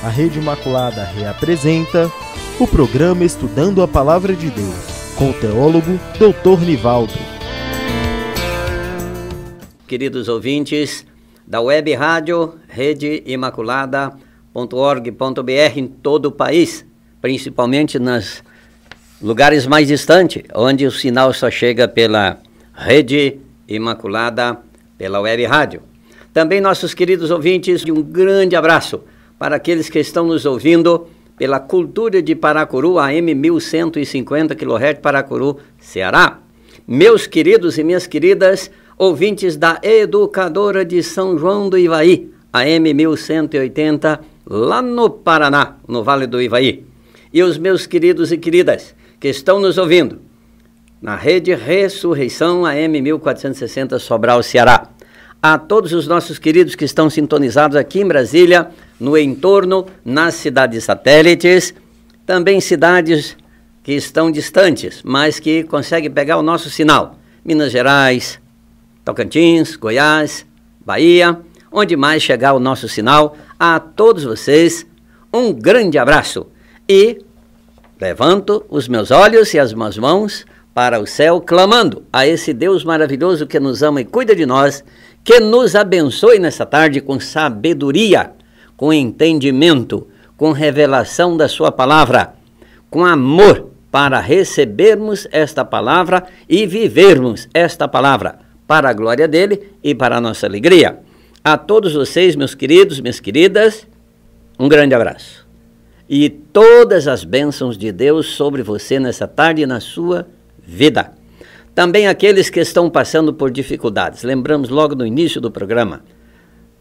A Rede Imaculada reapresenta o programa Estudando a Palavra de Deus, com o teólogo Dr. Nivaldo. Queridos ouvintes da web rádio redeimaculada.org.br em todo o país, principalmente nos lugares mais distantes, onde o sinal só chega pela Rede Imaculada, pela web rádio. Também nossos queridos ouvintes, um grande abraço para aqueles que estão nos ouvindo pela Cultura de Paracuru, AM 1150 kHz, Paracuru, Ceará. Meus queridos e minhas queridas ouvintes da Educadora de São João do Ivaí, AM 1180, lá no Paraná, no Vale do Ivaí. E os meus queridos e queridas que estão nos ouvindo na Rede Ressurreição, AM 1460, Sobral, Ceará. A todos os nossos queridos que estão sintonizados aqui em Brasília, no entorno, nas cidades satélites, também cidades que estão distantes, mas que conseguem pegar o nosso sinal. Minas Gerais, Tocantins, Goiás, Bahia, onde mais chegar o nosso sinal. A todos vocês, um grande abraço. E levanto os meus olhos e as minhas mãos para o céu, clamando a esse Deus maravilhoso que nos ama e cuida de nós, que nos abençoe nessa tarde com sabedoria, com entendimento, com revelação da sua palavra, com amor para recebermos esta palavra e vivermos esta palavra para a glória dele e para a nossa alegria. A todos vocês, meus queridos, minhas queridas, um grande abraço. E todas as bênçãos de Deus sobre você nessa tarde e na sua vida. Também aqueles que estão passando por dificuldades. Lembramos logo no início do programa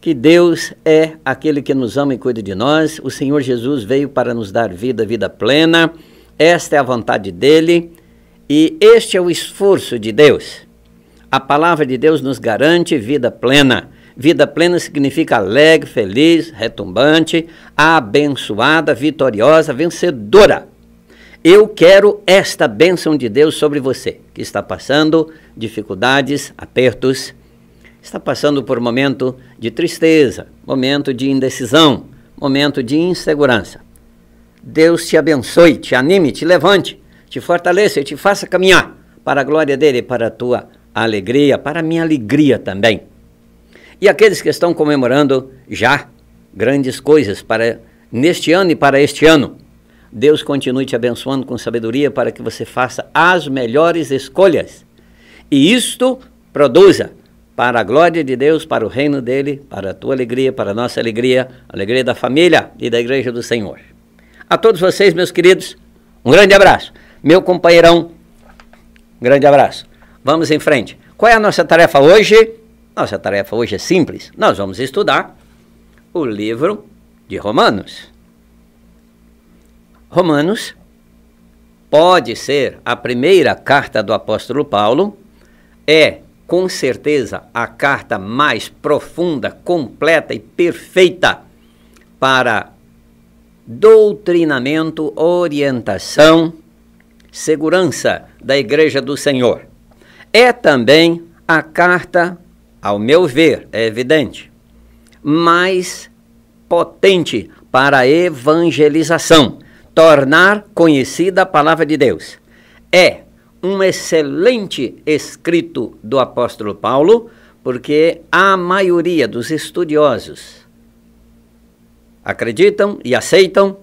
que Deus é aquele que nos ama e cuida de nós. O Senhor Jesus veio para nos dar vida, vida plena. Esta é a vontade dele e este é o esforço de Deus. A palavra de Deus nos garante vida plena. Vida plena significa alegre, feliz, retumbante, abençoada, vitoriosa, vencedora. Eu quero esta bênção de Deus sobre você, que está passando dificuldades, apertos, está passando por um momento de tristeza, momento de indecisão, momento de insegurança. Deus te abençoe, te anime, te levante, te fortaleça e te faça caminhar para a glória dele, para a tua alegria, para a minha alegria também. E aqueles que estão comemorando já grandes coisas para neste ano e para este ano, Deus continue te abençoando com sabedoria para que você faça as melhores escolhas. E isto produza para a glória de Deus, para o reino dele, para a tua alegria, para a nossa alegria, a alegria da família e da igreja do Senhor. A todos vocês, meus queridos, um grande abraço. Meu companheirão, um grande abraço. Vamos em frente. Qual é a nossa tarefa hoje? Nossa tarefa hoje é simples. Nós vamos estudar o livro de Romanos. Romanos pode ser a primeira carta do apóstolo Paulo, é com certeza a carta mais profunda, completa e perfeita para doutrinamento, orientação, segurança da Igreja do Senhor. É também a carta, ao meu ver, é evidente, mais potente para a evangelização, tornar conhecida a palavra de Deus. É um excelente escrito do apóstolo Paulo, porque a maioria dos estudiosos acreditam e aceitam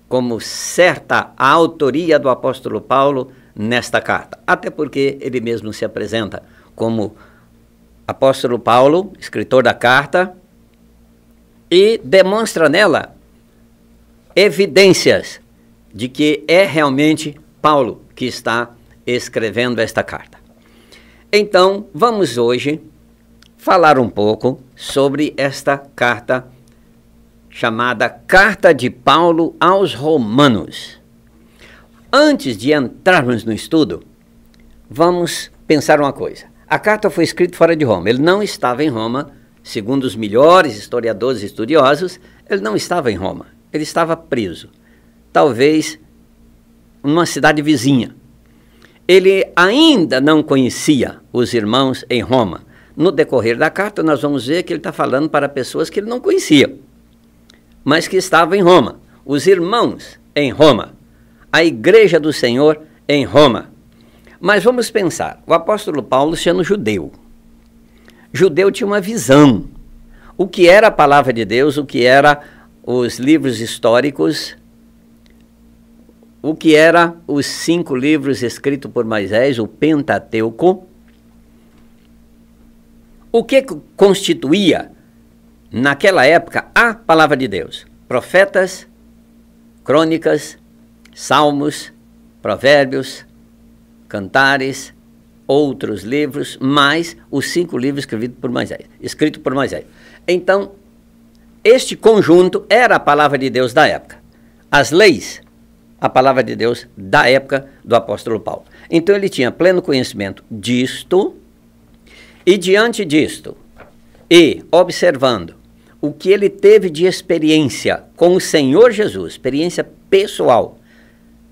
como certa a autoria do apóstolo Paulo nesta carta. Até porque ele mesmo se apresenta como apóstolo Paulo, escritor da carta, e demonstra nela evidências de que é realmente Paulo que está escrevendo esta carta. Então, vamos hoje falar um pouco sobre esta carta chamada Carta de Paulo aos Romanos. Antes de entrarmos no estudo, vamos pensar uma coisa. A carta foi escrita fora de Roma. Ele não estava em Roma, segundo os melhores historiadores e estudiosos, ele não estava em Roma. Ele estava preso, talvez numa cidade vizinha. Ele ainda não conhecia os irmãos em Roma. No decorrer da carta, nós vamos ver que ele está falando para pessoas que ele não conhecia. mas que estava em Roma. Os irmãos em Roma. A igreja do Senhor em Roma. Mas vamos pensar, o apóstolo Paulo sendo judeu. Judeu tinha uma visão. O que era a palavra de Deus, o que era os livros históricos, o que era os 5 livros escritos por Moisés, o Pentateuco, o que constituía, naquela época, a palavra de Deus? Profetas, crônicas, salmos, provérbios, cantares, outros livros, mais os 5 livros escritos por Moisés. Então, este conjunto era a palavra de Deus da época. As leis, a palavra de Deus da época do apóstolo Paulo. Então ele tinha pleno conhecimento disto, e diante disto, e observando o que ele teve de experiência com o Senhor Jesus, experiência pessoal,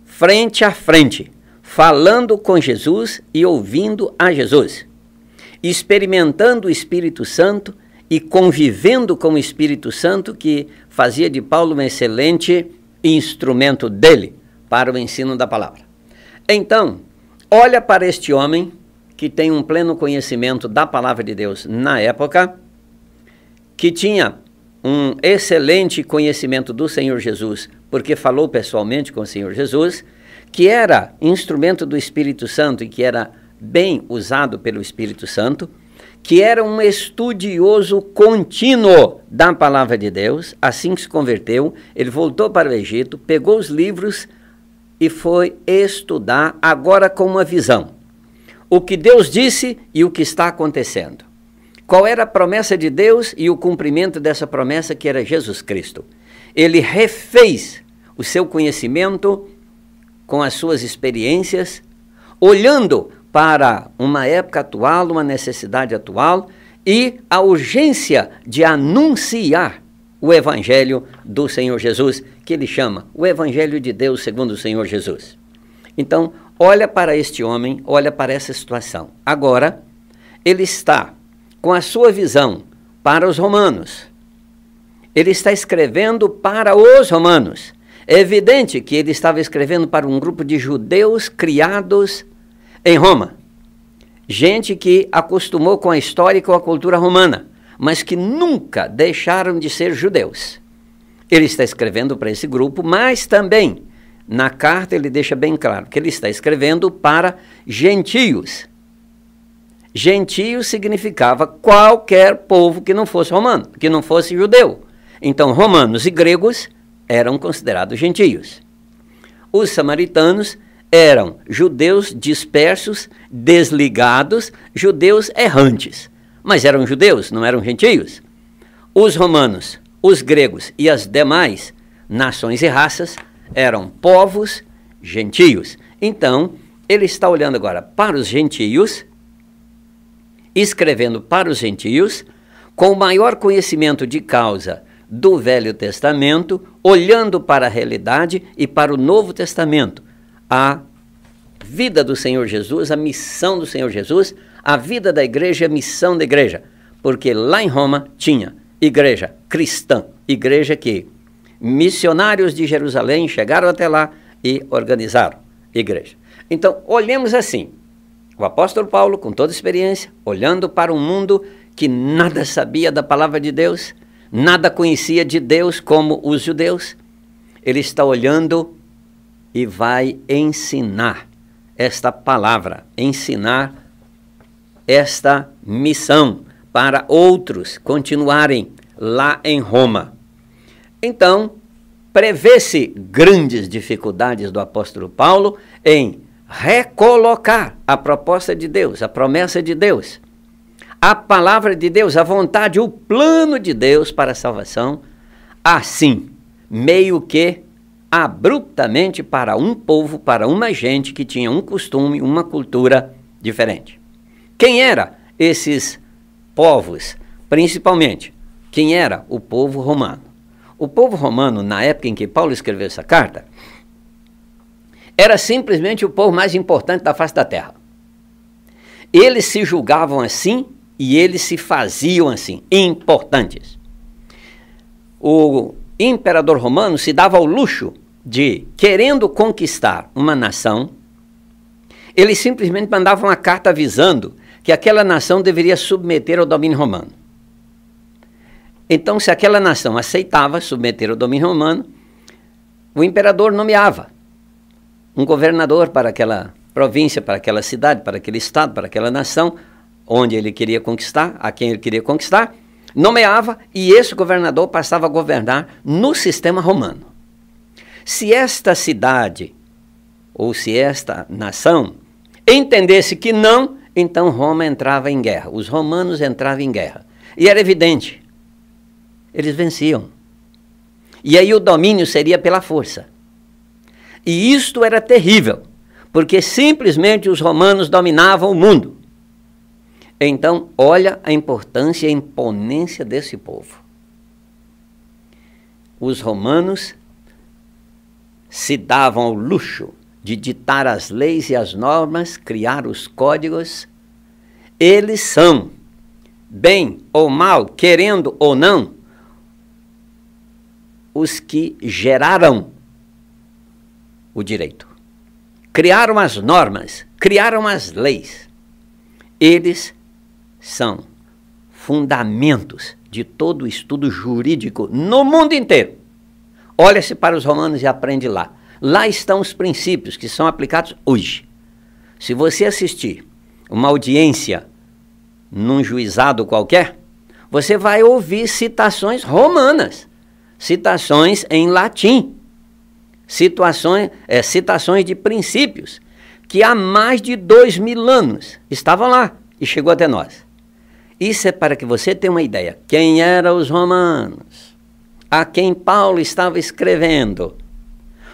frente a frente, falando com Jesus e ouvindo a Jesus, experimentando o Espírito Santo e convivendo com o Espírito Santo, que fazia de Paulo um excelente instrumento dele para o ensino da palavra. Então, olha para este homem que tem um pleno conhecimento da palavra de Deus na época, que tinha um excelente conhecimento do Senhor Jesus, porque falou pessoalmente com o Senhor Jesus, que era instrumento do Espírito Santo e que era bem usado pelo Espírito Santo, que era um estudioso contínuo da palavra de Deus. Assim que se converteu, ele voltou para o Egito, pegou os livros e foi estudar, agora com uma visão. O que Deus disse e o que está acontecendo. Qual era a promessa de Deus e o cumprimento dessa promessa, que era Jesus Cristo. Ele refez o seu conhecimento com as suas experiências, olhando para uma época atual, uma necessidade atual e a urgência de anunciar o Evangelho do Senhor Jesus, que ele chama o Evangelho de Deus segundo o Senhor Jesus. Então, olha para este homem, olha para essa situação. Agora, ele está com a sua visão para os romanos. Ele está escrevendo para os romanos. É evidente que ele estava escrevendo para um grupo de judeus criados em Roma. Gente que acostumou com a história e com a cultura romana, mas que nunca deixaram de ser judeus. Ele está escrevendo para esse grupo, mas também, na carta ele deixa bem claro que ele está escrevendo para gentios. Gentios significava qualquer povo que não fosse romano, que não fosse judeu. Então, romanos e gregos eram considerados gentios. Os samaritanos eram judeus dispersos, desligados, judeus errantes. Mas eram judeus, não eram gentios. Os romanos, os gregos e as demais nações e raças eram povos gentios. Então, ele está olhando agora para os gentios, escrevendo para os gentios, com o maior conhecimento de causa do Velho Testamento, olhando para a realidade e para o Novo Testamento, a vida do Senhor Jesus, a missão do Senhor Jesus, a vida da igreja, a missão da igreja, porque lá em Roma tinha igreja cristã, igreja que missionários de Jerusalém chegaram até lá e organizaram igreja. Então, olhemos assim, o apóstolo Paulo, com toda a experiência, olhando para um mundo que nada sabia da palavra de Deus, nada conhecia de Deus como os judeus, ele está olhando e vai ensinar esta palavra, ensinar esta missão para outros continuarem lá em Roma. Então, prevê-se grandes dificuldades do apóstolo Paulo em recolocar a proposta de Deus, a promessa de Deus, a palavra de Deus, a vontade, o plano de Deus para a salvação, assim, meio que abruptamente para um povo, para uma gente que tinha um costume, uma cultura diferente. Quem eram esses povos? Principalmente, quem era o povo romano? O povo romano, na época em que Paulo escreveu essa carta, era simplesmente o povo mais importante da face da terra. Eles se julgavam assim e eles se faziam assim, importantes. O imperador romano se dava ao luxo de, querendo conquistar uma nação, ele simplesmente mandava uma carta avisando que aquela nação deveria submeter ao domínio romano. Então, se aquela nação aceitava submeter ao domínio romano, o imperador nomeava um governador para aquela província, para aquela cidade, para aquele estado, para aquela nação, onde ele queria conquistar, a quem ele queria conquistar, nomeava, e esse governador passava a governar no sistema romano. Se esta cidade, ou se esta nação, entendesse que não, então Roma entrava em guerra, os romanos entravam em guerra. E era evidente, eles venciam. E aí o domínio seria pela força. E isto era terrível, porque simplesmente os romanos dominavam o mundo. Então, olha a importância e a imponência desse povo. Os romanos se davam ao luxo de ditar as leis e as normas, criar os códigos. Eles são, bem ou mal, querendo ou não, os que geraram o direito. Criaram as normas, criaram as leis. Eles são fundamentos de todo o estudo jurídico no mundo inteiro. Olha-se para os romanos e aprende lá. Lá estão os princípios que são aplicados hoje. Se você assistir uma audiência num juizado qualquer, você vai ouvir citações romanas, citações em latim, citações de princípios que há mais de 2000 anos estavam lá e chegou até nós. Isso é para que você tenha uma ideia. Quem eram os romanos? A quem Paulo estava escrevendo?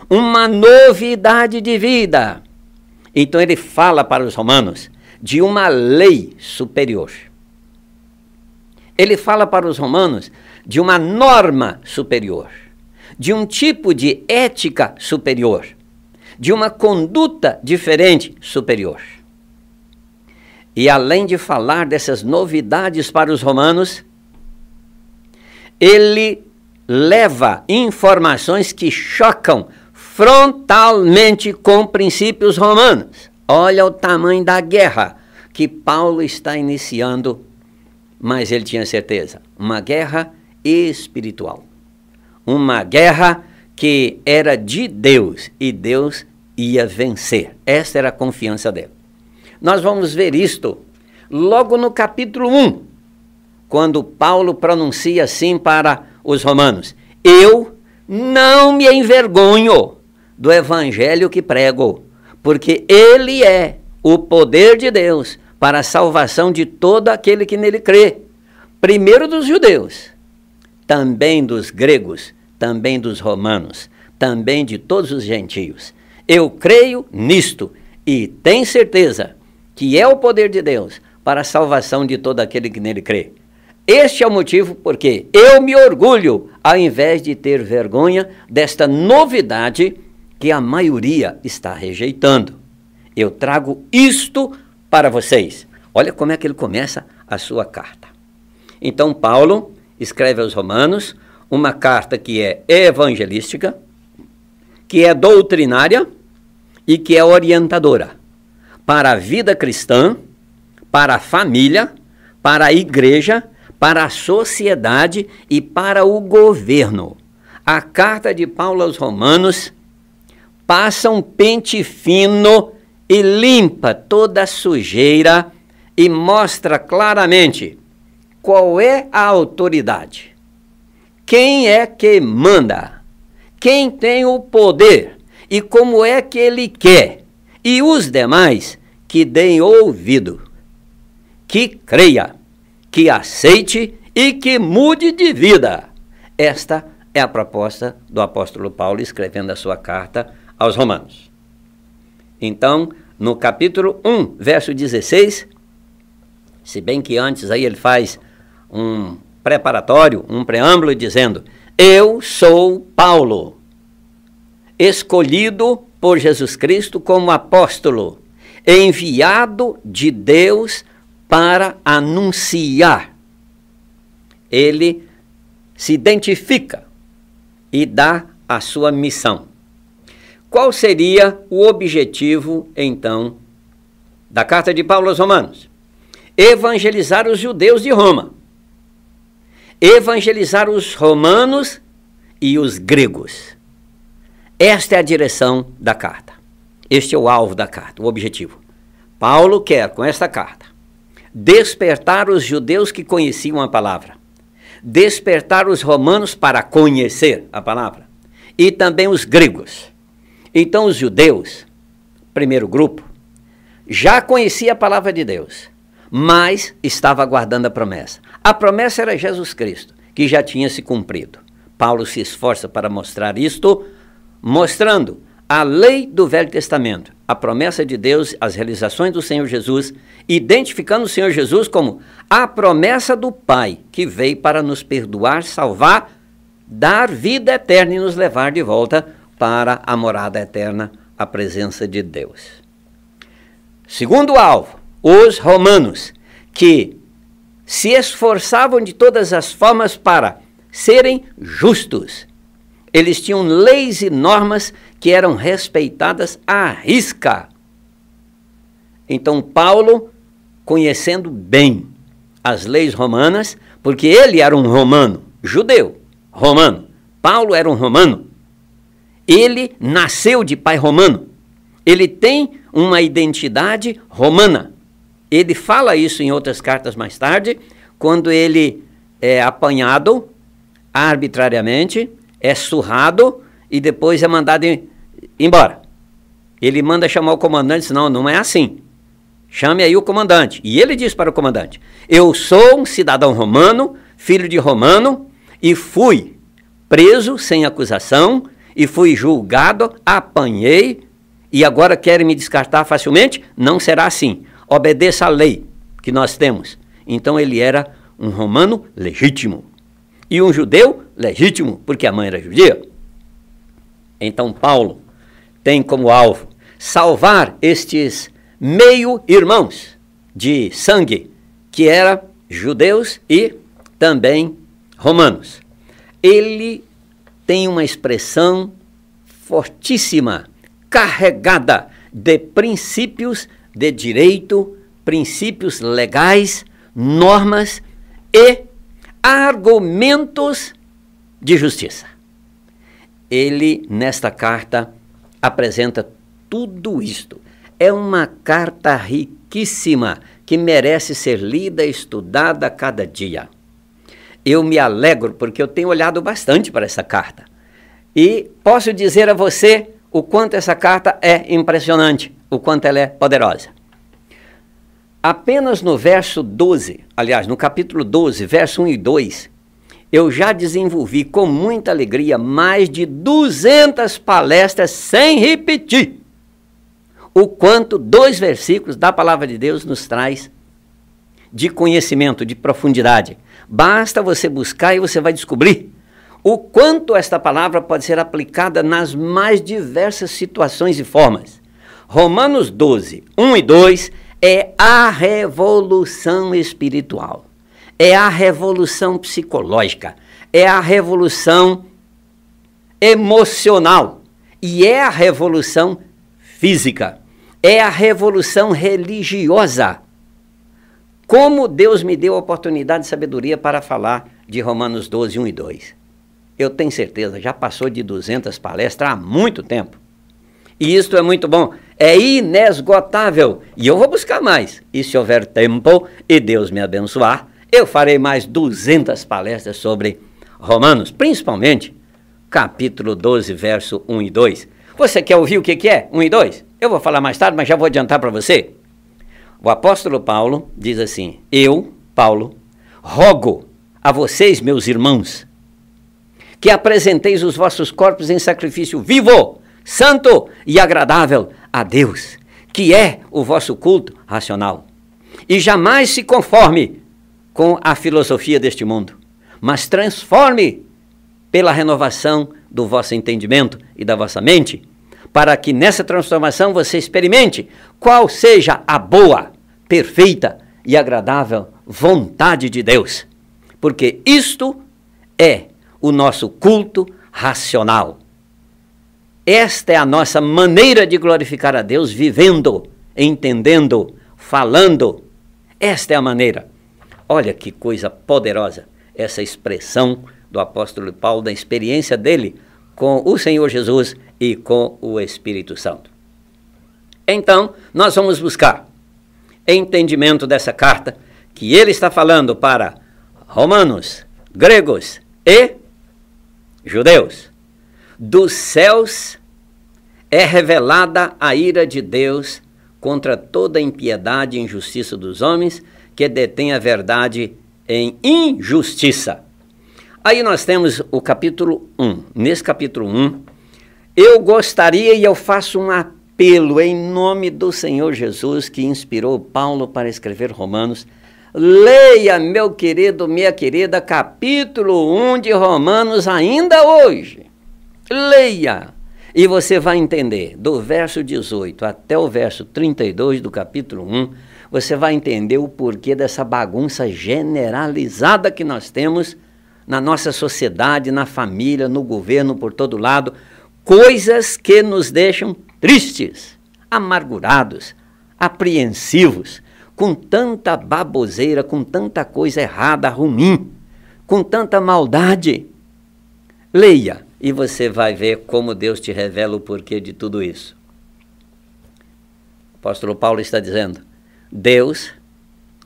Uma novidade de vida. Então ele fala para os romanos de uma lei superior. Ele fala para os romanos de uma norma superior, de um tipo de ética superior, de uma conduta diferente superior. E além de falar dessas novidades para os romanos, ele leva informações que chocam frontalmente com princípios romanos. Olha o tamanho da guerra que Paulo está iniciando, mas ele tinha certeza, uma guerra espiritual. Uma guerra que era de Deus e Deus ia vencer. Esta era a confiança dele. Nós vamos ver isto logo no capítulo 1, quando Paulo pronuncia assim para os romanos: eu não me envergonho do evangelho que prego, porque ele é o poder de Deus para a salvação de todo aquele que nele crê, primeiro dos judeus, também dos gregos, também dos romanos, também de todos os gentios. Eu creio nisto e tenho certeza que é o poder de Deus para a salvação de todo aquele que nele crê. Este é o motivo porque eu me orgulho, ao invés de ter vergonha desta novidade que a maioria está rejeitando. Eu trago isto para vocês. Olha como é que ele começa a sua carta. Então Paulo escreve aos romanos uma carta que é evangelística, que é doutrinária e que é orientadora para a vida cristã, para a família, para a igreja, para a sociedade e para o governo. A carta de Paulo aos Romanos passa um pente fino e limpa toda a sujeira e mostra claramente qual é a autoridade, quem é que manda, quem tem o poder e como é que ele quer. E os demais que deem ouvido, que creia, que aceite e que mude de vida. Esta é a proposta do apóstolo Paulo escrevendo a sua carta aos romanos. Então, no capítulo 1, verso 16, se bem que antes aí ele faz um preparatório, um preâmbulo dizendo: eu sou Paulo, escolhido por Jesus Cristo como apóstolo, enviado de Deus para anunciar. Ele se identifica e dá a sua missão. Qual seria o objetivo, então, da carta de Paulo aos Romanos? Evangelizar os judeus de Roma. Evangelizar os romanos e os gregos. Esta é a direção da carta. Este é o alvo da carta, o objetivo. Paulo quer, com esta carta, despertar os judeus que conheciam a palavra, despertar os romanos para conhecer a palavra, e também os gregos. Então os judeus, primeiro grupo, já conhecia a palavra de Deus, mas estava aguardando a promessa. A promessa era Jesus Cristo, que já tinha se cumprido. Paulo se esforça para mostrar isto, mostrando a lei do Velho Testamento, a promessa de Deus, as realizações do Senhor Jesus, identificando o Senhor Jesus como a promessa do Pai, que veio para nos perdoar, salvar, dar vida eterna e nos levar de volta para a morada eterna, a presença de Deus. Segundo alvo, os romanos, que se esforçavam de todas as formas para serem justos. Eles tinham leis e normas que eram respeitadas à risca. Então Paulo, conhecendo bem as leis romanas, porque ele era um romano, judeu, romano. Paulo era um romano. Ele nasceu de pai romano. Ele tem uma identidade romana. Ele fala isso em outras cartas mais tarde, quando ele é apanhado arbitrariamente, é surrado e depois é mandado embora. Ele manda chamar o comandante, diz, não é assim. Chame aí o comandante. E ele diz para o comandante, eu sou um cidadão romano, filho de romano, e fui preso sem acusação, e fui julgado, apanhei, e agora querem me descartar facilmente? Não será assim. Obedeça à lei que nós temos. Então ele era um romano legítimo. E um judeu legítimo, porque a mãe era judia. Então Paulo tem como alvo salvar estes meio-irmãos de sangue, que eram judeus e também romanos. Ele tem uma expressão fortíssima, carregada de princípios de direito, princípios legais, normas e argumentos de justiça. Ele, nesta carta, apresenta tudo isto. É uma carta riquíssima que merece ser lida e estudada a cada dia. Eu me alegro porque eu tenho olhado bastante para essa carta. E posso dizer a você o quanto essa carta é impressionante, o quanto ela é poderosa. Apenas no verso 12, aliás, no capítulo 12, verso 1 e 2, eu já desenvolvi com muita alegria mais de 200 palestras sem repetir. O quanto 2 versículos da palavra de Deus nos traz de conhecimento, de profundidade. Basta você buscar e você vai descobrir o quanto esta palavra pode ser aplicada nas mais diversas situações e formas. Romanos 12, 1 e 2 é a revolução espiritual, é a revolução psicológica, é a revolução emocional e é a revolução física, é a revolução religiosa. Como Deus me deu a oportunidade de sabedoria para falar de Romanos 12, 1 e 2. Eu tenho certeza, já passou de 200 palestras há muito tempo. E isto é muito bom, é inesgotável. E eu vou buscar mais. E se houver tempo e Deus me abençoar, eu farei mais 200 palestras sobre Romanos, principalmente capítulo 12, verso 1 e 2. Você quer ouvir o que é 1 e 2? Eu vou falar mais tarde, mas já vou adiantar para você. O apóstolo Paulo diz assim, eu, Paulo, rogo a vocês, meus irmãos, que apresenteis os vossos corpos em sacrifício vivo, santo e agradável a Deus, que é o vosso culto racional. E jamais se conforme com a filosofia deste mundo, mas transforme pela renovação do vosso entendimento e da vossa mente, para que nessa transformação você experimente qual seja a boa, perfeita e agradável vontade de Deus. Porque isto é o nosso culto racional. Esta é a nossa maneira de glorificar a Deus, vivendo, entendendo, falando. Esta é a maneira. Olha que coisa poderosa essa expressão do apóstolo Paulo, da experiência dele com o Senhor Jesus e com o Espírito Santo. Então, nós vamos buscar entendimento dessa carta, que ele está falando para romanos, gregos e judeus. Dos céus é revelada a ira de Deus contra toda a impiedade e injustiça dos homens que detêm a verdade em injustiça. Aí nós temos o capítulo 1. Nesse capítulo 1, eu gostaria e eu faço um apelo em nome do Senhor Jesus, que inspirou Paulo para escrever Romanos. Leia, meu querido, minha querida, capítulo 1 de Romanos ainda hoje. Leia, e você vai entender, do verso 18 até o verso 32 do capítulo 1, você vai entender o porquê dessa bagunça generalizada que nós temos na nossa sociedade, na família, no governo, por todo lado, coisas que nos deixam tristes, amargurados, apreensivos, com tanta baboseira, com tanta coisa errada, ruim, com tanta maldade. Leia, e você vai ver como Deus te revela o porquê de tudo isso. O apóstolo Paulo está dizendo, Deus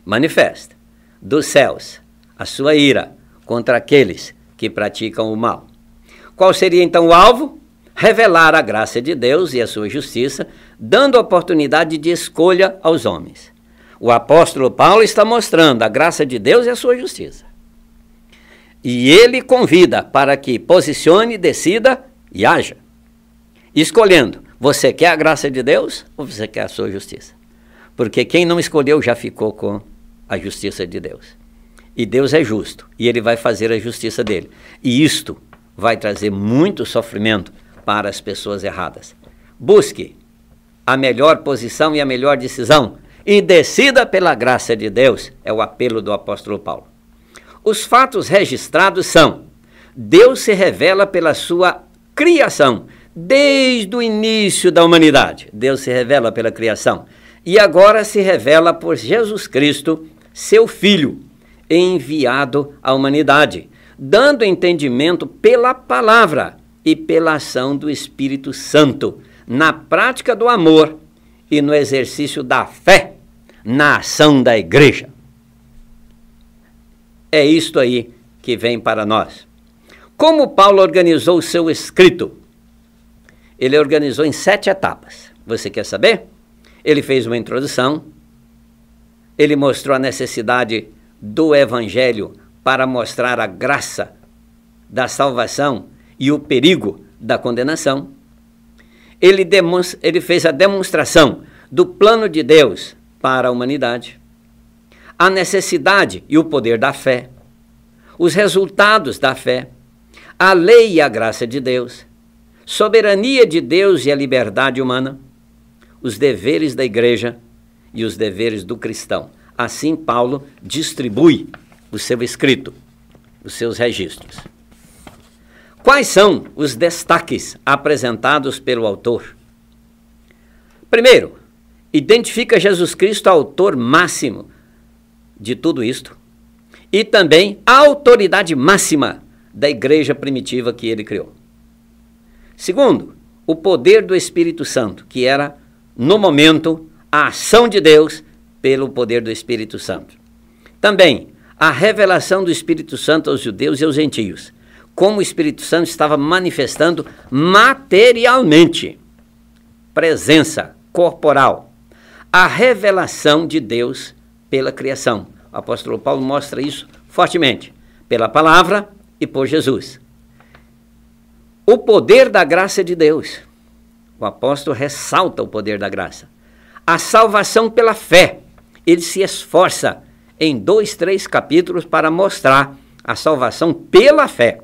manifesta dos céus a sua ira contra aqueles que praticam o mal. Qual seria então o alvo? Revelar a graça de Deus e a sua justiça, dando oportunidade de escolha aos homens. O apóstolo Paulo está mostrando a graça de Deus e a sua justiça. E ele convida para que posicione, decida e haja. Escolhendo, você quer a graça de Deus ou você quer a sua justiça? Porque quem não escolheu já ficou com a justiça de Deus. E Deus é justo, e ele vai fazer a justiça dele. E isto vai trazer muito sofrimento para as pessoas erradas. Busque a melhor posição e a melhor decisão, e decida pela graça de Deus, é o apelo do apóstolo Paulo. Os fatos registrados são, Deus se revela pela sua criação, desde o início da humanidade. Deus se revela pela criação. E agora se revela por Jesus Cristo, seu Filho, enviado à humanidade, dando entendimento pela palavra e pela ação do Espírito Santo, na prática do amor e no exercício da fé, na ação da igreja. É isto aí que vem para nós. Como Paulo organizou o seu escrito? Ele organizou em 7 etapas. Você quer saber? Ele fez uma introdução, ele mostrou a necessidade do evangelho para mostrar a graça da salvação e o perigo da condenação. Ele fez a demonstração do plano de Deus para a humanidade, a necessidade e o poder da fé, os resultados da fé, a lei e a graça de Deus, soberania de Deus e a liberdade humana, os deveres da igreja e os deveres do cristão. Assim, Paulo distribui o seu escrito, os seus registros. Quais são os destaques apresentados pelo autor? Primeiro, identifica Jesus Cristo, autor máximo de tudo isto, e também a autoridade máxima da igreja primitiva que ele criou. Segundo, o poder do Espírito Santo, que era, no momento, a ação de Deus pelo poder do Espírito Santo. Também, a revelação do Espírito Santo aos judeus e aos gentios, como o Espírito Santo estava manifestando materialmente, presença corporal, a revelação de Deus pela criação. O apóstolo Paulo mostra isso fortemente, pela palavra e por Jesus. O poder da graça de Deus. O apóstolo ressalta o poder da graça. A salvação pela fé. Ele se esforça em 2, 3 capítulos para mostrar a salvação pela fé.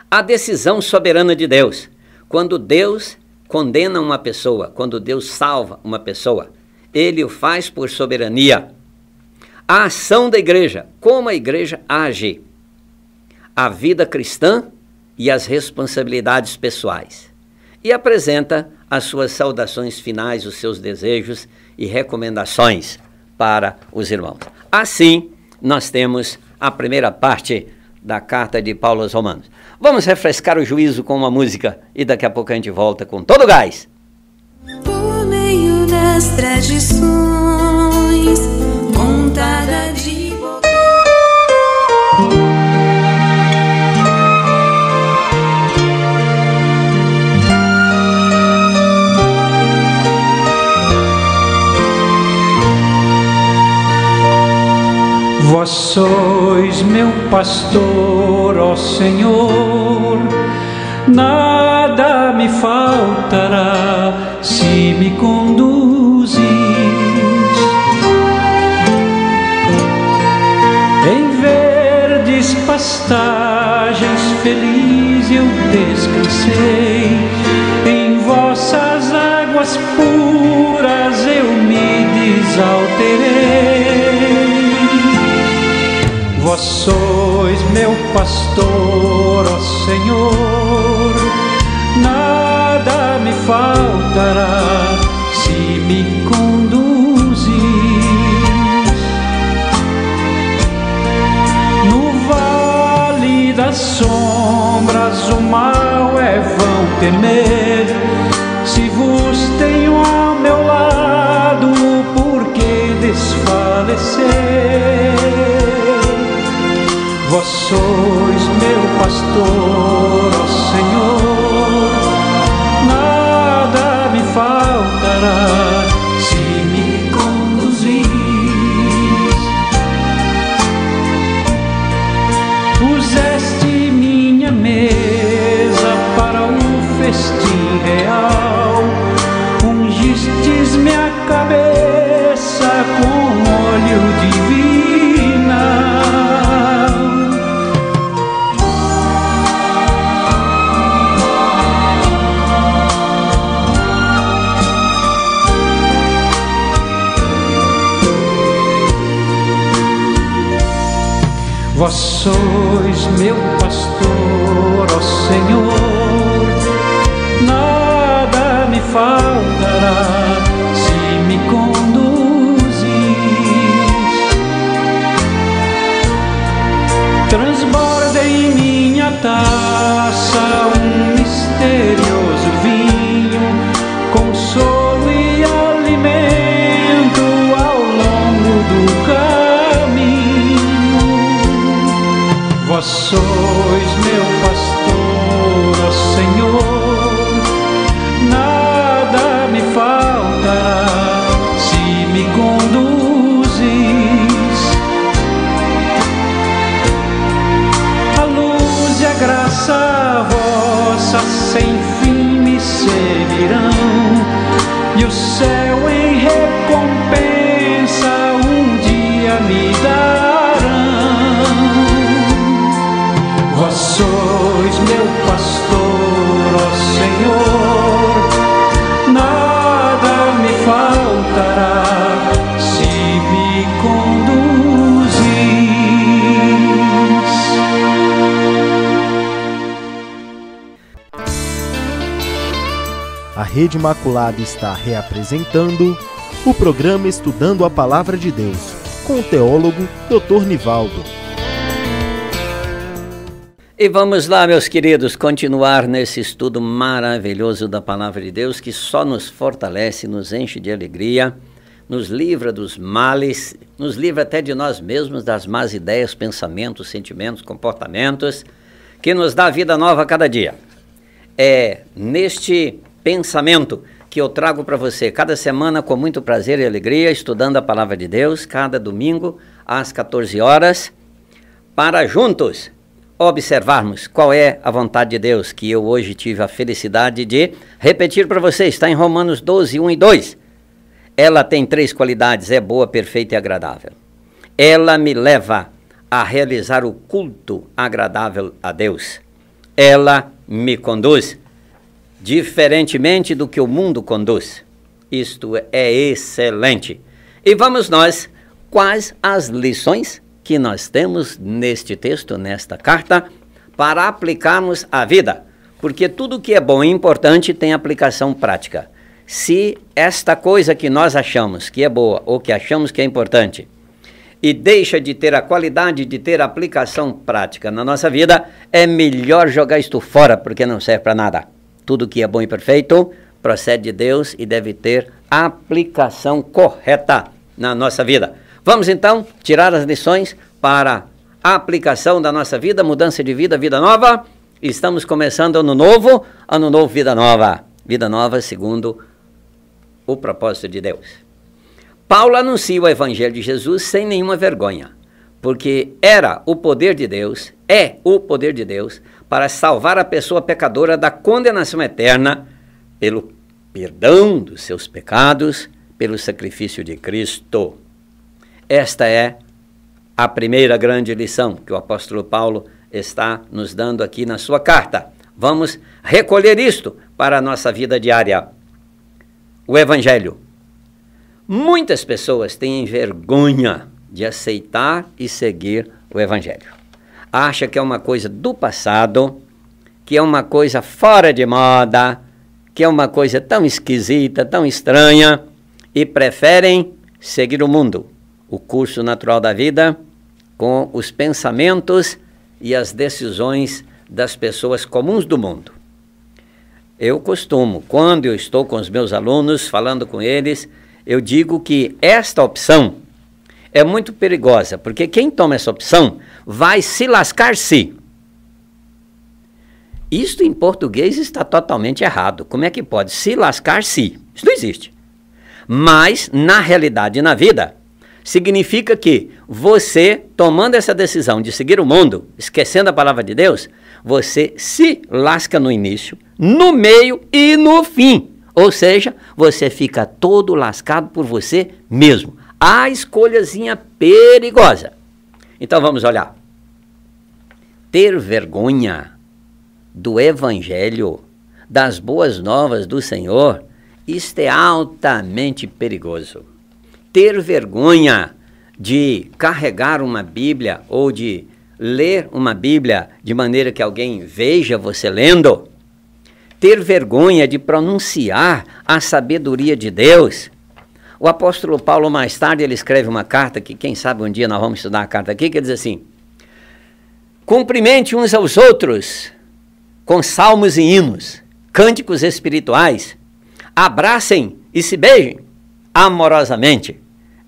A decisão soberana de Deus. Quando Deus condena uma pessoa, quando Deus salva uma pessoa, ele o faz por soberania. A ação da igreja, como a igreja age. A vida cristã e as responsabilidades pessoais. E apresenta as suas saudações finais, os seus desejos e recomendações para os irmãos. Assim, nós temos a primeira parte da carta de Paulo aos Romanos. Vamos refrescar o juízo com uma música e daqui a pouco a gente volta com todo o gás. Por meio das tradições, montada de Vós sois meu pastor, ó Senhor, nada me faltará se me conduzis. Em verdes pastagens feliz eu descansei, em vossas águas puras eu me desalterei. Vós sois meu pastor, ó Senhor, nada me faltará se me conduzis. No vale das sombras o mal é vão temer, se vos tenho ao meu lado, por que desfalecer? Vós sois meu pastor, ó Senhor, nada me faltará se me conduzis. Puseste minha mesa para o festim real, ungistes minha cabeça com óleo divino. Vós sois meu pastor, ó Senhor, nada me faltará se me conduzis. Transborda em minha taça um misterioso vinho, consolo e alimento ao longo do caminho. Vós sois meu pastor, ó Senhor, nada me faltará se me conduzis. A luz e a graça vossa sem fim me seguirão, e o céu em recompensa um dia me darão. Vós sois meu pastor, ó Senhor, nada me faltará se me conduzis. A Rede Imaculada está reapresentando o programa Estudando a Palavra de Deus, com o teólogo Dr. Nivaldo. E vamos lá, meus queridos, continuar nesse estudo maravilhoso da Palavra de Deus, que só nos fortalece, nos enche de alegria, nos livra dos males, nos livra até de nós mesmos, das más ideias, pensamentos, sentimentos, comportamentos, que nos dá vida nova a cada dia. É neste pensamento que eu trago para você cada semana com muito prazer e alegria, estudando a Palavra de Deus, cada domingo às 14 horas, para juntos observarmos qual é a vontade de Deus, que eu hoje tive a felicidade de repetir para você. Está em Romanos 12, 1 e 2. Ela tem 3 qualidades, é boa, perfeita e agradável. Ela me leva a realizar o culto agradável a Deus. Ela me conduz diferentemente do que o mundo conduz. Isto é excelente. E vamos nós, quais as lições que nós temos neste texto, nesta carta, para aplicarmos à vida, porque tudo que é bom e importante tem aplicação prática. Se esta coisa que nós achamos que é boa ou que achamos que é importante e deixa de ter a qualidade de ter aplicação prática na nossa vida, é melhor jogar isto fora, porque não serve para nada. Tudo que é bom e perfeito procede de Deus e deve ter aplicação correta na nossa vida. Vamos então tirar as lições para a aplicação da nossa vida, mudança de vida, vida nova. Estamos começando ano novo, vida nova. Vida nova segundo o propósito de Deus. Paulo anuncia o Evangelho de Jesus sem nenhuma vergonha, porque era o poder de Deus, é o poder de Deus, para salvar a pessoa pecadora da condenação eterna, pelo perdão dos seus pecados, pelo sacrifício de Cristo. Esta é a primeira grande lição que o apóstolo Paulo está nos dando aqui na sua carta. Vamos recolher isto para a nossa vida diária. O Evangelho. Muitas pessoas têm vergonha de aceitar e seguir o Evangelho. Acha que é uma coisa do passado, que é uma coisa fora de moda, que é uma coisa tão esquisita, tão estranha, e preferem seguir o mundo, o curso natural da vida, com os pensamentos e as decisões das pessoas comuns do mundo. Eu costumo, quando eu estou com os meus alunos, falando com eles, eu digo que esta opção é muito perigosa, porque quem toma essa opção vai se lascar-se. Isto em português está totalmente errado. Como é que pode se lascar-se? Isso não existe. Mas, na realidade, na vida, significa que você, tomando essa decisão de seguir o mundo, esquecendo a palavra de Deus, você se lasca no início, no meio e no fim. Ou seja, você fica todo lascado por você mesmo. A escolhazinha perigosa. Então vamos olhar. Ter vergonha do Evangelho, das boas novas do Senhor, isto é altamente perigoso. Ter vergonha de carregar uma Bíblia ou de ler uma Bíblia de maneira que alguém veja você lendo, ter vergonha de pronunciar a sabedoria de Deus. O apóstolo Paulo, mais tarde, ele escreve uma carta, que quem sabe um dia nós vamos estudar a carta aqui, que diz assim: cumprimente uns aos outros com salmos e hinos, cânticos espirituais, abracem e se beijem amorosamente.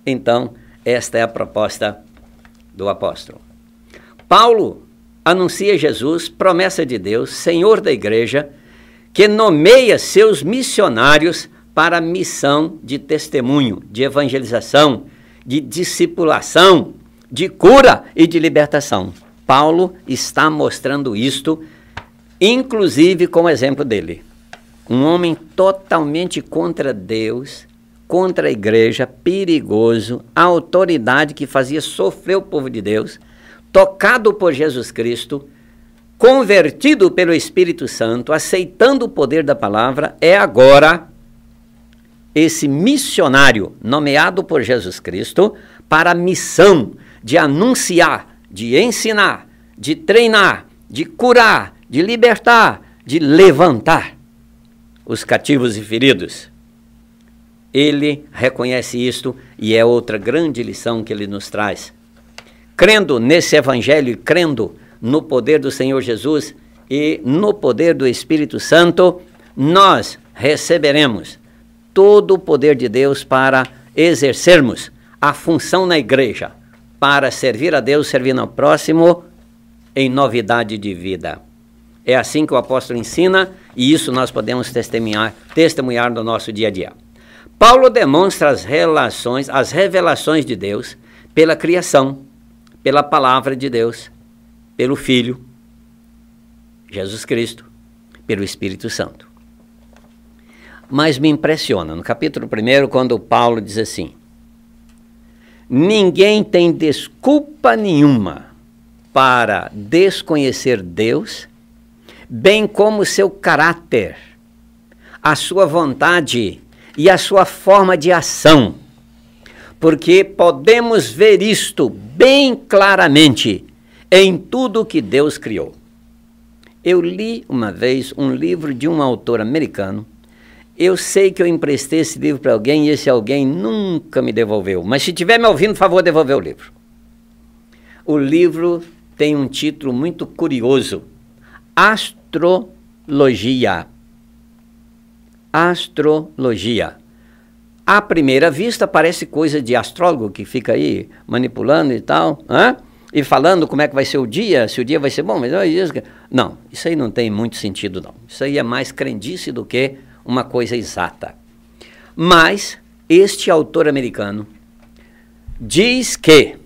Então, esta é a proposta do apóstolo. Paulo anuncia Jesus, promessa de Deus, Senhor da igreja, que nomeia seus missionários para a missão de testemunho, de evangelização, de discipulação, de cura e de libertação. Paulo está mostrando isto, inclusive com o exemplo dele. Um homem totalmente contra Deus, contra a igreja, perigoso, a autoridade que fazia sofrer o povo de Deus, tocado por Jesus Cristo, convertido pelo Espírito Santo, aceitando o poder da palavra, é agora esse missionário nomeado por Jesus Cristo para a missão de anunciar, de ensinar, de treinar, de curar, de libertar, de levantar os cativos e feridos. Ele reconhece isto e é outra grande lição que ele nos traz. Crendo nesse evangelho e crendo no poder do Senhor Jesus e no poder do Espírito Santo, nós receberemos todo o poder de Deus para exercermos a função na igreja, para servir a Deus, servir ao próximo em novidade de vida. É assim que o apóstolo ensina e isso nós podemos testemunhar no nosso dia a dia. Paulo demonstra as revelações de Deus pela criação, pela palavra de Deus, pelo Filho, Jesus Cristo, pelo Espírito Santo. Mas me impressiona, no capítulo 1, quando Paulo diz assim: ninguém tem desculpa nenhuma para desconhecer Deus, bem como seu caráter, a sua vontade e a sua forma de ação, porque podemos ver isto bem claramente em tudo que Deus criou. Eu li uma vez um livro de um autor americano. Eu sei que eu emprestei esse livro para alguém e esse alguém nunca me devolveu. Mas se estiver me ouvindo, por favor, devolver o livro. O livro tem um título muito curioso. Astrologia. Astrologia. À primeira vista parece coisa de astrólogo que fica aí manipulando e tal, e falando como é que vai ser o dia, se o dia vai ser bom. Mas não, isso aí não tem muito sentido não. Isso aí é mais crendice do que uma coisa exata. Mas este autor americano diz que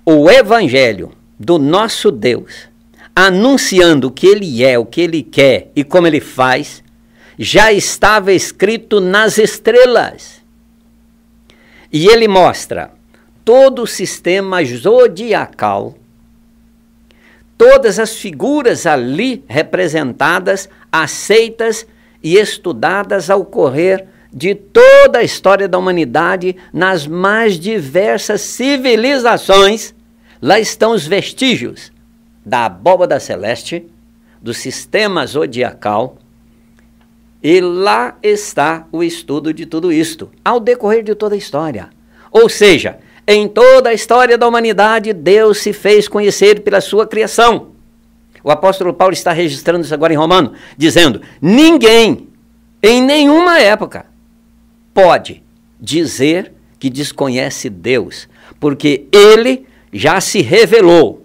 o evangelho do nosso Deus, anunciando o que ele é, o que ele quer e como ele faz, já estava escrito nas estrelas. E ele mostra todo o sistema zodiacal, todas as figuras ali representadas, aceitas e estudadas ao correr de toda a história da humanidade, nas mais diversas civilizações. Lá estão os vestígios da abóbada celeste, do sistema zodiacal, e lá está o estudo de tudo isto, ao decorrer de toda a história. Ou seja, em toda a história da humanidade, Deus se fez conhecer pela sua criação. O apóstolo Paulo está registrando isso agora em Romano, dizendo: ninguém, em nenhuma época, pode dizer que desconhece Deus, porque ele já se revelou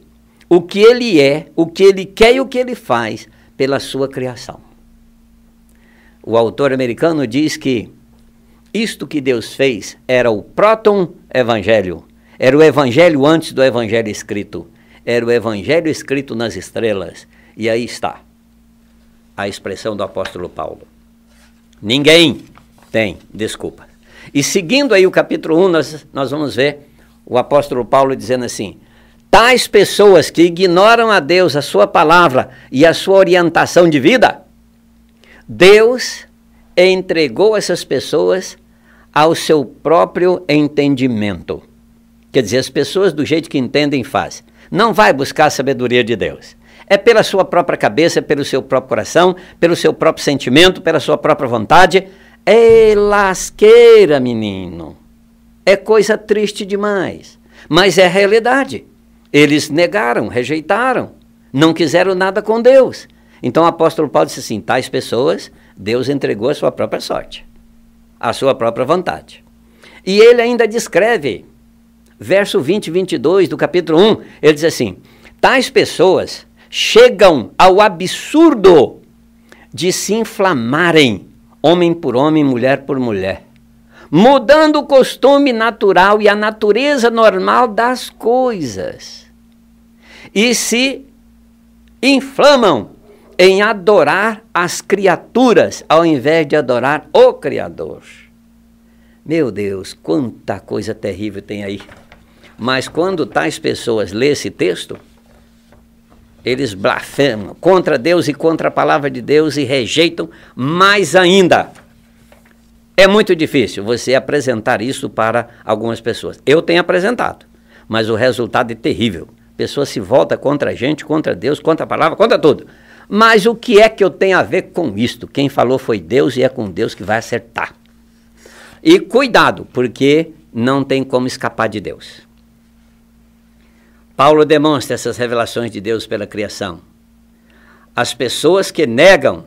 o que ele é, o que ele quer e o que ele faz pela sua criação. O autor americano diz que isto que Deus fez era o proton-evangelho, era o evangelho antes do evangelho escrito, era o evangelho escrito nas estrelas. E aí está a expressão do apóstolo Paulo. Ninguém tem desculpa. E seguindo aí o capítulo 1, nós vamos ver o apóstolo Paulo dizendo assim: tais pessoas que ignoram a Deus, a sua palavra e a sua orientação de vida, Deus entregou essas pessoas ao seu próprio entendimento. Quer dizer, as pessoas do jeito que entendem fazem. Não vai buscar a sabedoria de Deus. É pela sua própria cabeça, pelo seu próprio coração, pelo seu próprio sentimento, pela sua própria vontade. É lasqueira, menino. É coisa triste demais. Mas é realidade. Eles negaram, rejeitaram, não quiseram nada com Deus. Então o apóstolo Paulo disse assim: tais pessoas, Deus entregou a sua própria sorte, a sua própria vontade. E ele ainda descreve, verso 20 e 22 do capítulo 1, ele diz assim: tais pessoas chegam ao absurdo de se inflamarem, homem por homem, mulher por mulher, mudando o costume natural e a natureza normal das coisas, e se inflamam em adorar as criaturas, ao invés de adorar o Criador. Meu Deus, quanta coisa terrível tem aí. Mas quando tais pessoas lêem esse texto, eles blasfemam contra Deus e contra a palavra de Deus e rejeitam mais ainda. É muito difícil você apresentar isso para algumas pessoas. Eu tenho apresentado, mas o resultado é terrível. A pessoa se volta contra a gente, contra Deus, contra a palavra, contra tudo. Mas o que é que eu tenho a ver com isto? Quem falou foi Deus e é com Deus que vai acertar. E cuidado, porque não tem como escapar de Deus. Paulo demonstra essas revelações de Deus pela criação. As pessoas que negam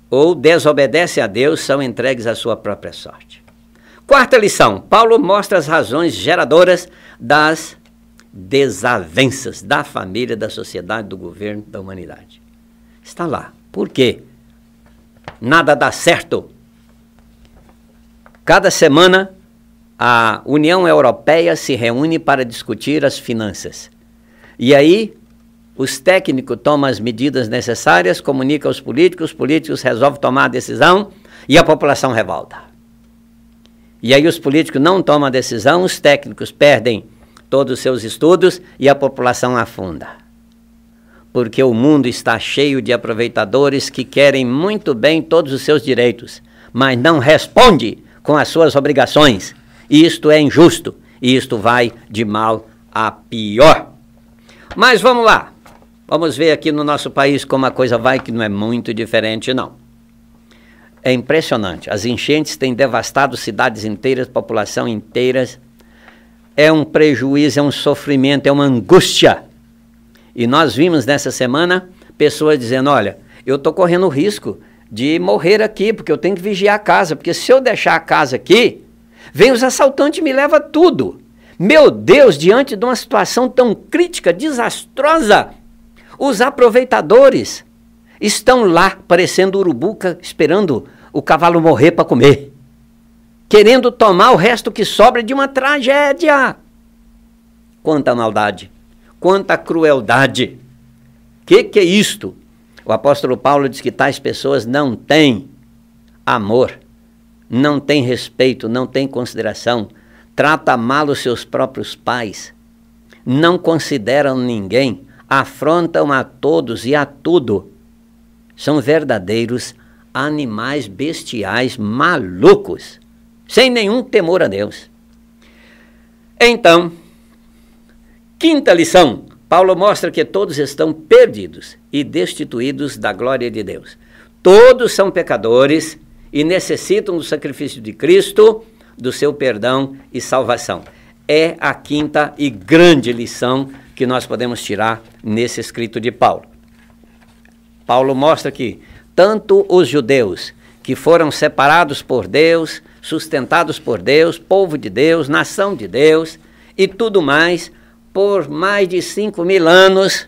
ou desobedecem a Deus são entregues à sua própria sorte. Quarta lição, Paulo mostra as razões geradoras das desavenças da família, da sociedade, do governo, da humanidade. Está lá. Por quê? Nada dá certo. Cada semana, a União Europeia se reúne para discutir as finanças. E aí, os técnicos tomam as medidas necessárias, comunicam aos políticos, os políticos resolvem tomar a decisão e a população revolta. E aí os políticos não tomam a decisão, os técnicos perdem todos os seus estudos e a população afunda. Porque o mundo está cheio de aproveitadores que querem muito bem todos os seus direitos, mas não responde com as suas obrigações. Isto é injusto, e isto vai de mal a pior. Mas vamos lá. Vamos ver aqui no nosso país como a coisa vai, que não é muito diferente, não. É impressionante. As enchentes têm devastado cidades inteiras, população inteiras. É um prejuízo, é um sofrimento, é uma angústia. E nós vimos nessa semana pessoas dizendo, olha, eu estou correndo o risco de morrer aqui, porque eu tenho que vigiar a casa, porque se eu deixar a casa aqui, vem os assaltantes e me levam tudo. Meu Deus, diante de uma situação tão crítica, desastrosa, os aproveitadores estão lá, parecendo urubuca, esperando o cavalo morrer para comer, querendo tomar o resto que sobra de uma tragédia. Quanta maldade, quanta crueldade. Que é isto? O apóstolo Paulo diz que tais pessoas não têm amor, não têm respeito, não têm consideração, trata mal os seus próprios pais, não consideram ninguém, afrontam a todos e a tudo. São verdadeiros animais bestiais, malucos, sem nenhum temor a Deus. Então, quinta lição, Paulo mostra que todos estão perdidos e destituídos da glória de Deus. Todos são pecadores e necessitam do sacrifício de Cristo, do seu perdão e salvação. É a quinta e grande lição que nós podemos tirar nesse escrito de Paulo. Paulo mostra que tanto os judeus que foram separados por Deus, sustentados por Deus, povo de Deus, nação de Deus e tudo mais, por mais de 5.000 anos,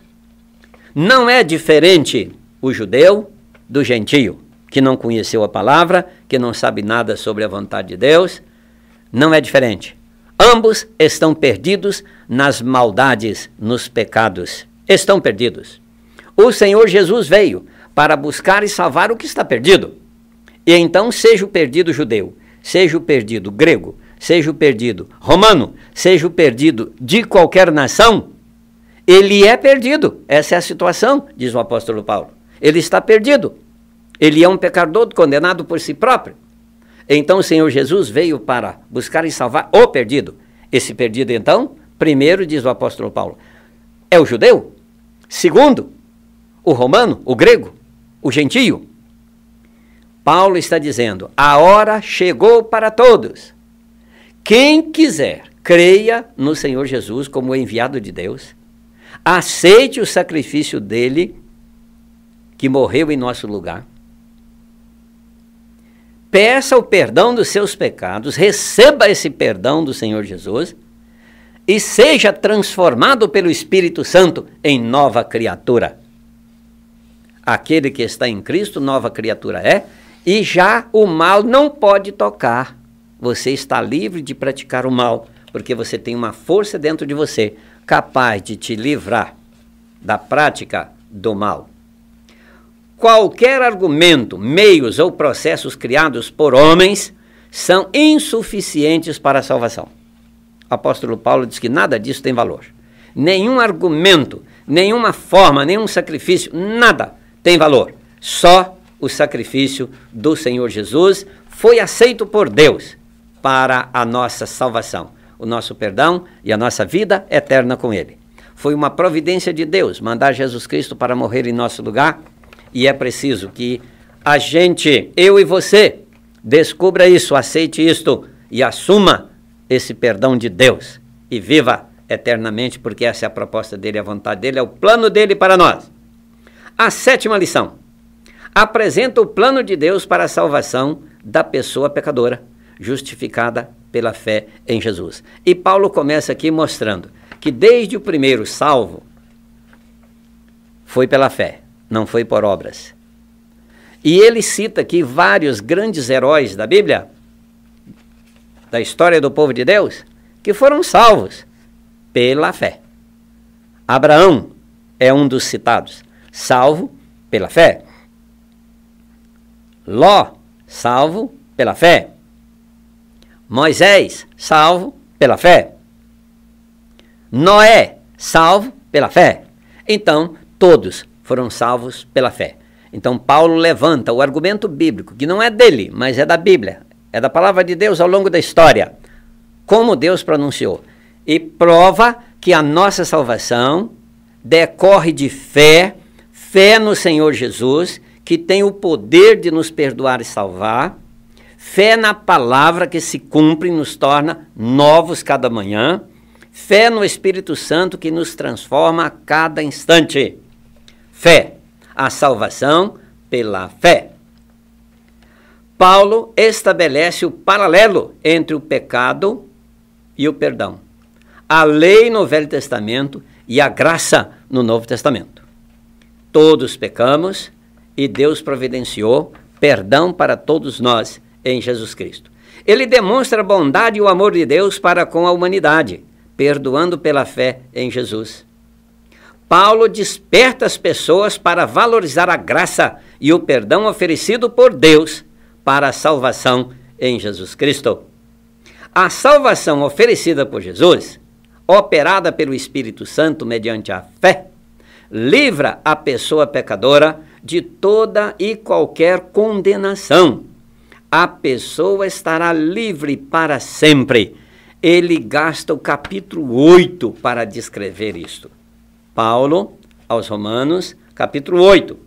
não é diferente o judeu do gentio, que não conheceu a palavra, que não sabe nada sobre a vontade de Deus, não é diferente. Ambos estão perdidos nas maldades, nos pecados. Estão perdidos. O Senhor Jesus veio para buscar e salvar o que está perdido. E então, seja o perdido judeu, seja o perdido grego, seja o perdido romano, seja o perdido de qualquer nação, ele é perdido. Essa é a situação, diz o apóstolo Paulo. Ele está perdido. Ele é um pecador condenado por si próprio. Então o Senhor Jesus veio para buscar e salvar o perdido. Esse perdido, então, primeiro, diz o apóstolo Paulo, é o judeu. Segundo, o romano, o grego, o gentio. Paulo está dizendo, a hora chegou para todos. Quem quiser, creia no Senhor Jesus como o enviado de Deus, aceite o sacrifício dele, que morreu em nosso lugar, peça o perdão dos seus pecados, receba esse perdão do Senhor Jesus e seja transformado pelo Espírito Santo em nova criatura. Aquele que está em Cristo, nova criatura é, e já o mal não pode tocar. Você está livre de praticar o mal, porque você tem uma força dentro de você capaz de te livrar da prática do mal. Qualquer argumento, meios ou processos criados por homens são insuficientes para a salvação. O apóstolo Paulo diz que nada disso tem valor. Nenhum argumento, nenhuma forma, nenhum sacrifício, nada tem valor. Só o sacrifício do Senhor Jesus foi aceito por Deus para a nossa salvação, o nosso perdão e a nossa vida eterna com Ele. Foi uma providência de Deus mandar Jesus Cristo para morrer em nosso lugar. E é preciso que a gente, eu e você, descubra isso, aceite isto e assuma esse perdão de Deus. E viva eternamente, porque essa é a proposta dele, a vontade dele, é o plano dele para nós. A sétima lição. Apresenta o plano de Deus para a salvação da pessoa pecadora, justificada pela fé em Jesus. E Paulo começa aqui mostrando que desde o primeiro salvo foi pela fé. Não foi por obras. E ele cita aqui vários grandes heróis da Bíblia, da história do povo de Deus, que foram salvos pela fé. Abraão é um dos citados, salvo pela fé. Ló, salvo pela fé. Moisés, salvo pela fé. Noé, salvo pela fé. Então, todos foram salvos pela fé. Então Paulo levanta o argumento bíblico, que não é dele, mas é da Bíblia, é da palavra de Deus ao longo da história, como Deus pronunciou, e prova que a nossa salvação decorre de fé, fé no Senhor Jesus, que tem o poder de nos perdoar e salvar, fé na palavra que se cumpre e nos torna novos cada manhã, fé no Espírito Santo que nos transforma a cada instante. Fé, a salvação pela fé. Paulo estabelece o paralelo entre o pecado e o perdão, a lei no Velho Testamento e a graça no Novo Testamento. Todos pecamos e Deus providenciou perdão para todos nós em Jesus Cristo. Ele demonstra a bondade e o amor de Deus para com a humanidade, perdoando pela fé em Jesus. Paulo desperta as pessoas para valorizar a graça e o perdão oferecido por Deus para a salvação em Jesus Cristo. A salvação oferecida por Jesus, operada pelo Espírito Santo mediante a fé, livra a pessoa pecadora de toda e qualquer condenação. A pessoa estará livre para sempre. Ele gasta o capítulo 8 para descrever isto. Paulo, aos Romanos, capítulo 8.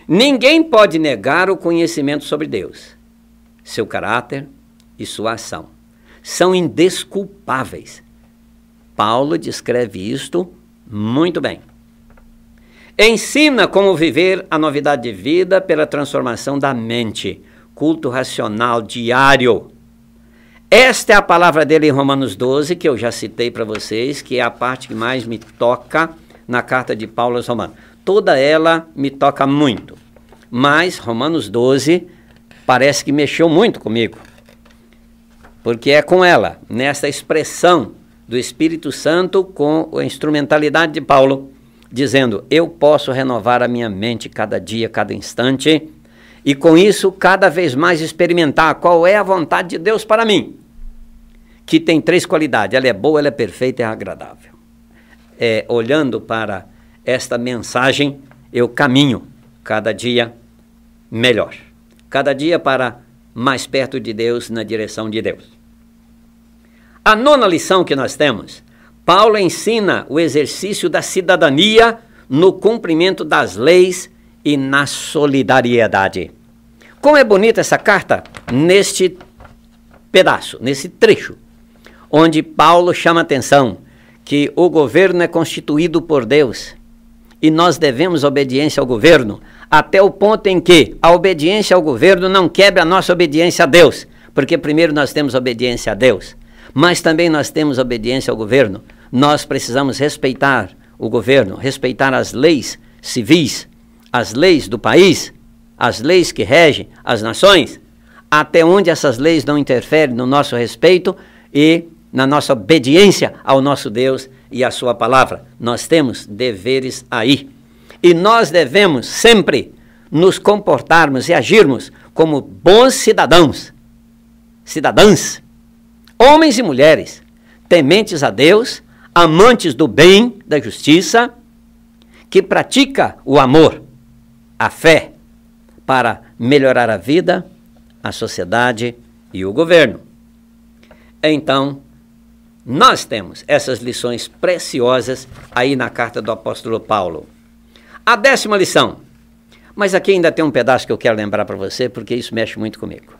Ninguém pode negar o conhecimento sobre Deus. Seu caráter e sua ação são indesculpáveis. Paulo descreve isto muito bem. Ensina como viver a novidade de vida pela transformação da mente, culto racional diário. Esta é a palavra dele em Romanos 12, que eu já citei para vocês, que é a parte que mais me toca na carta de Paulo aos Romanos. Toda ela me toca muito, mas Romanos 12 parece que mexeu muito comigo, porque é com ela, nessa expressão do Espírito Santo com a instrumentalidade de Paulo, dizendo, eu posso renovar a minha mente cada dia, cada instante, e com isso cada vez mais experimentar qual é a vontade de Deus para mim, que tem 3 qualidades, ela é boa, ela é perfeita e é agradável. Olhando para esta mensagem, eu caminho cada dia melhor, cada dia para mais perto de Deus, na direção de Deus. A 9ª lição que nós temos, Paulo ensina o exercício da cidadania no cumprimento das leis e na solidariedade. Como é bonita essa carta neste pedaço, nesse trecho, onde Paulo chama a atenção que o governo é constituído por Deus e nós devemos obediência ao governo, até o ponto em que a obediência ao governo não quebra a nossa obediência a Deus, porque primeiro nós temos obediência a Deus, mas também nós temos obediência ao governo. Nós precisamos respeitar o governo, respeitar as leis civis, as leis do país, as leis que regem as nações, até onde essas leis não interferem no nosso respeito e na nossa obediência ao nosso Deus e à sua palavra. Nós temos deveres aí. E nós devemos sempre nos comportarmos e agirmos como bons cidadãos, cidadãs, homens e mulheres, tementes a Deus, amantes do bem, da justiça, que pratica o amor, a fé, para melhorar a vida, a sociedade e o governo. Então, nós temos essas lições preciosas aí na carta do apóstolo Paulo. A 10ª lição, mas aqui ainda tem um pedaço que eu quero lembrar para você, porque isso mexe muito comigo.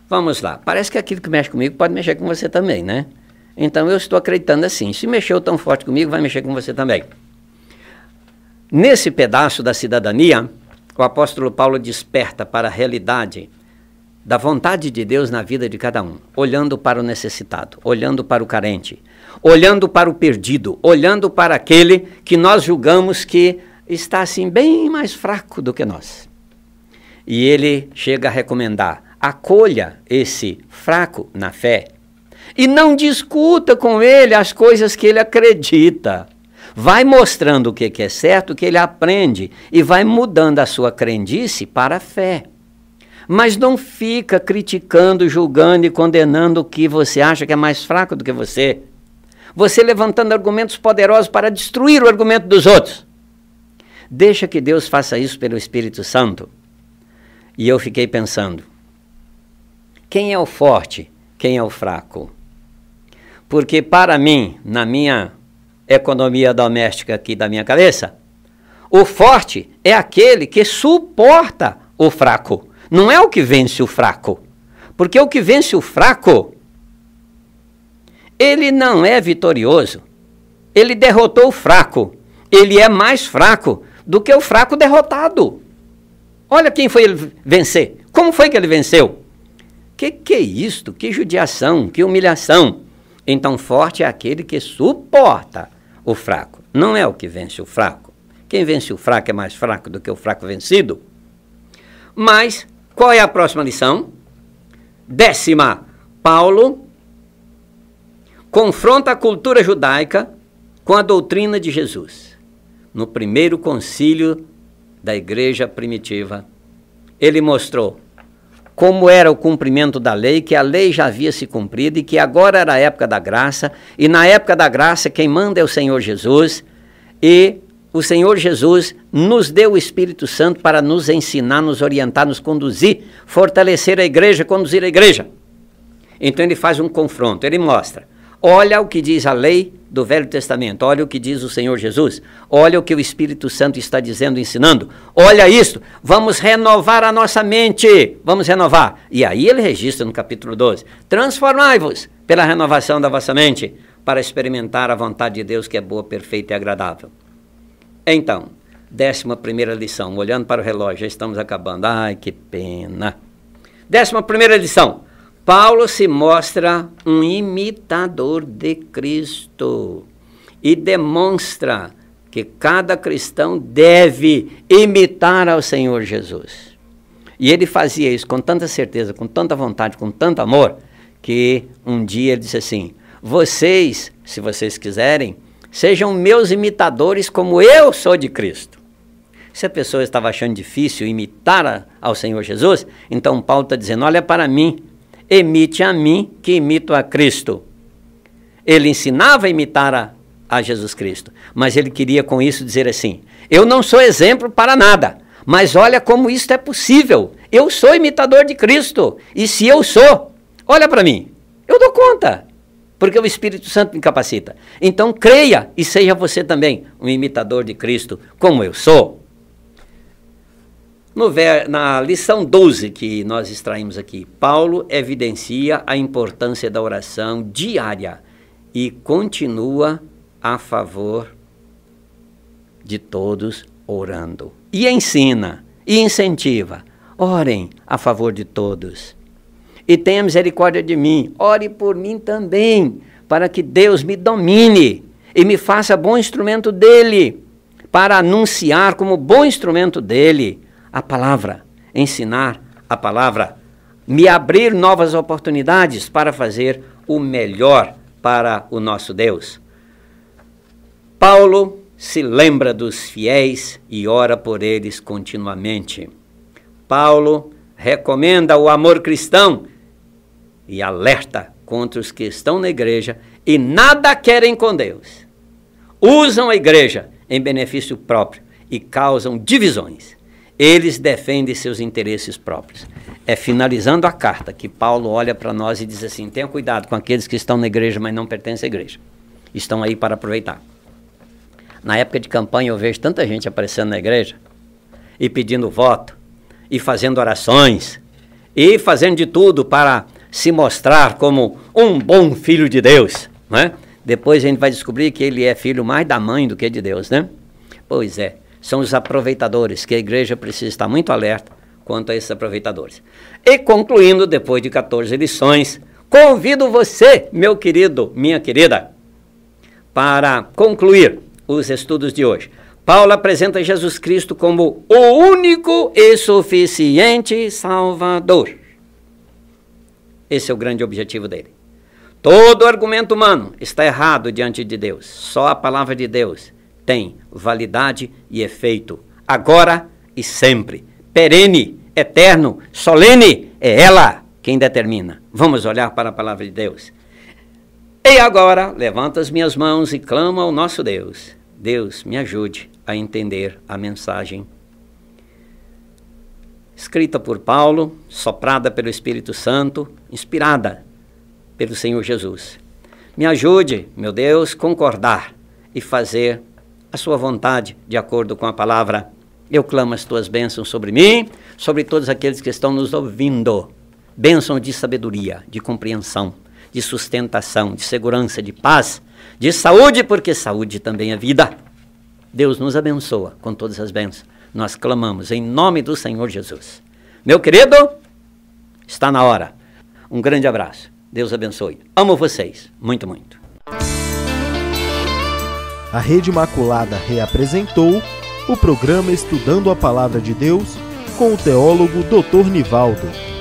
Vamos lá, parece que aquilo que mexe comigo pode mexer com você também, né? Então eu estou acreditando assim, se mexeu tão forte comigo, vai mexer com você também. Nesse pedaço da cidadania, o apóstolo Paulo desperta para a realidade da vontade de Deus na vida de cada um, olhando para o necessitado, olhando para o carente, olhando para o perdido, olhando para aquele que nós julgamos que está assim bem mais fraco do que nós. E ele chega a recomendar, acolha esse fraco na fé e não discuta com ele as coisas que ele acredita. Vai mostrando o que é certo, o que ele aprende e vai mudando a sua crendice para a fé. Mas não fica criticando, julgando e condenando o que você acha que é mais fraco do que você. Você levantando argumentos poderosos para destruir o argumento dos outros. Deixa que Deus faça isso pelo Espírito Santo. E eu fiquei pensando, quem é o forte, quem é o fraco? Porque para mim, na minha economia doméstica aqui da minha cabeça. O forte é aquele que suporta o fraco. Não é o que vence o fraco. Porque o que vence o fraco, ele não é vitorioso. Ele derrotou o fraco. Ele é mais fraco do que o fraco derrotado. Olha quem foi ele vencer. Como foi que ele venceu? Que é isto? Que judiação, que humilhação. Então, forte é aquele que suporta o fraco. Não é o que vence o fraco. Quem vence o fraco é mais fraco do que o fraco vencido. Mas, qual é a próxima lição? 10ª. Paulo confronta a cultura judaica com a doutrina de Jesus. No primeiro concílio da igreja primitiva, ele mostrou como era o cumprimento da lei, que a lei já havia se cumprido e que agora era a época da graça, e na época da graça quem manda é o Senhor Jesus, e o Senhor Jesus nos deu o Espírito Santo para nos ensinar, nos orientar, nos conduzir, fortalecer a igreja, conduzir a igreja. Então ele faz um confronto, ele mostra, olha o que diz a lei do Velho Testamento, olha o que diz o Senhor Jesus, olha o que o Espírito Santo está dizendo, ensinando, olha isto, vamos renovar a nossa mente, vamos renovar. E aí ele registra no capítulo 12, transformai-vos pela renovação da vossa mente, para experimentar a vontade de Deus que é boa, perfeita e agradável. Então, 11ª lição, olhando para o relógio, já estamos acabando, ai que pena. 11ª lição, Paulo se mostra um imitador de Cristo e demonstra que cada cristão deve imitar ao Senhor Jesus. E ele fazia isso com tanta certeza, com tanta vontade, com tanto amor, que um dia ele disse assim, vocês, se vocês quiserem, sejam meus imitadores como eu sou de Cristo. Se a pessoa estava achando difícil imitar ao Senhor Jesus, então Paulo está dizendo, olha para mim, imite a mim que imito a Cristo. Ele ensinava a imitar a Jesus Cristo, mas ele queria com isso dizer assim, eu não sou exemplo para nada, mas olha como isso é possível, eu sou imitador de Cristo, e se eu sou, olha para mim, eu dou conta, porque o Espírito Santo me capacita. Então creia e seja você também um imitador de Cristo, como eu sou. Na lição 12 que nós extraímos aqui, Paulo evidencia a importância da oração diária e continua a favor de todos orando. E ensina, e incentiva, orem a favor de todos. E tenha misericórdia de mim, ore por mim também, para que Deus me domine e me faça bom instrumento dele, para anunciar como bom instrumento dele a palavra, ensinar a palavra, me abrir novas oportunidades para fazer o melhor para o nosso Deus. Paulo se lembra dos fiéis e ora por eles continuamente. Paulo recomenda o amor cristão e alerta contra os que estão na igreja e nada querem com Deus. Usam a igreja em benefício próprio e causam divisões. Eles defendem seus interesses próprios. É finalizando a carta que Paulo olha para nós e diz assim, tenha cuidado com aqueles que estão na igreja, mas não pertencem à igreja. Estão aí para aproveitar. Na época de campanha eu vejo tanta gente aparecendo na igreja e pedindo voto, e fazendo orações, e fazendo de tudo para se mostrar como um bom filho de Deus, né? Depois a gente vai descobrir que ele é filho mais da mãe do que de Deus, né? Pois é. São os aproveitadores, que a igreja precisa estar muito alerta quanto a esses aproveitadores. E concluindo, depois de 14 lições, convido você, meu querido, minha querida, para concluir os estudos de hoje. Paulo apresenta Jesus Cristo como o único e suficiente Salvador. Esse é o grande objetivo dele. Todo argumento humano está errado diante de Deus. Só a palavra de Deus tem validade e efeito, agora e sempre, perene, eterno, solene, é ela quem determina. Vamos olhar para a palavra de Deus. E agora, levanto as minhas mãos e clamo ao nosso Deus. Deus, me ajude a entender a mensagem escrita por Paulo, soprada pelo Espírito Santo, inspirada pelo Senhor Jesus. Me ajude, meu Deus, concordar e fazer a sua vontade de acordo com a palavra. Eu clamo as tuas bênçãos sobre mim, sobre todos aqueles que estão nos ouvindo. Bênção de sabedoria, de compreensão, de sustentação, de segurança, de paz, de saúde, porque saúde também é vida. Deus nos abençoa com todas as bênçãos. Nós clamamos em nome do Senhor Jesus. Meu querido, está na hora. Um grande abraço. Deus abençoe. Amo vocês. Muito, muito. A Rede Imaculada reapresentou o programa Estudando a Palavra de Deus com o teólogo Dr. Nivaldo.